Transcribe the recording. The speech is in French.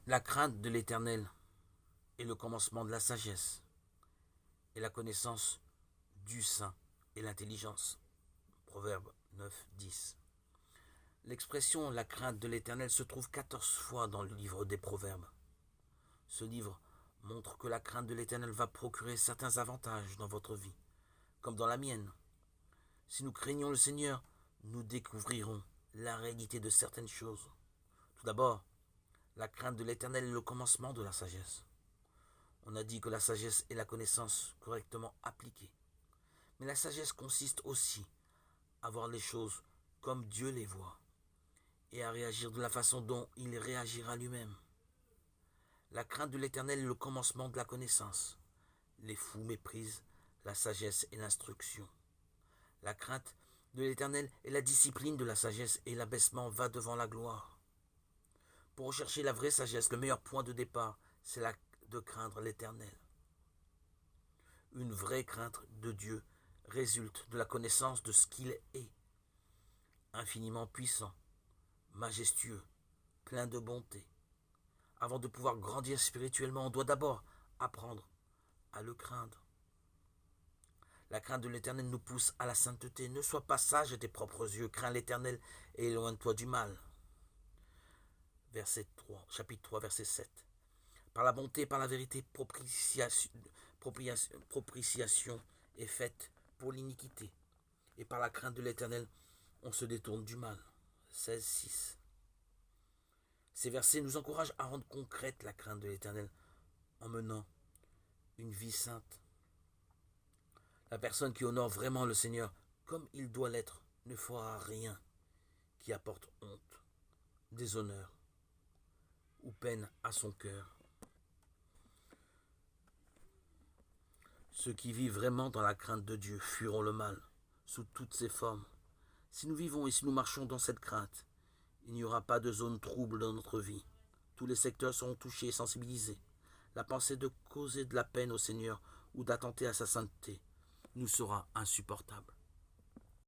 La crainte de l'Éternel est le commencement de la sagesse, et la connaissance du saint et l'intelligence. Proverbe 9, 10. L'expression la crainte de l'Éternel se trouve 14 fois dans le livre des Proverbes. Ce livre montre que la crainte de l'Éternel va procurer certains avantages dans votre vie, comme dans la mienne. Si nous craignons le Seigneur, nous découvrirons la réalité de certaines choses. Tout d'abord, la crainte de l'Éternel est le commencement de la sagesse. On a dit que la sagesse est la connaissance correctement appliquée. Mais la sagesse consiste aussi à voir les choses comme Dieu les voit et à réagir de la façon dont il réagira lui-même. La crainte de l'Éternel est le commencement de la connaissance. Les fous méprisent la sagesse et l'instruction. La crainte de l'Éternel est la discipline de la sagesse et l'abaissement va devant la gloire. Pour rechercher la vraie sagesse, le meilleur point de départ, c'est de craindre l'Éternel. Une vraie crainte de Dieu résulte de la connaissance de ce qu'il est, infiniment puissant, majestueux, plein de bonté. Avant de pouvoir grandir spirituellement, on doit d'abord apprendre à le craindre. La crainte de l'Éternel nous pousse à la sainteté. Ne sois pas sage à tes propres yeux, crains l'Éternel et éloigne-toi du mal. Chapitre 3, verset 7. Par la bonté et par la vérité, propitiation est faite pour l'iniquité. Et par la crainte de l'Éternel, on se détourne du mal. 16, 6. Ces versets nous encouragent à rendre concrète la crainte de l'Éternel en menant une vie sainte. La personne qui honore vraiment le Seigneur comme il doit l'être ne fera rien qui apporte honte, déshonneur ou peine à son cœur. Ceux qui vivent vraiment dans la crainte de Dieu fuiront le mal sous toutes ses formes. Si nous vivons et si nous marchons dans cette crainte, il n'y aura pas de zone trouble dans notre vie. Tous les secteurs seront touchés et sensibilisés. La pensée de causer de la peine au Seigneur ou d'attenter à sa sainteté nous sera insupportable.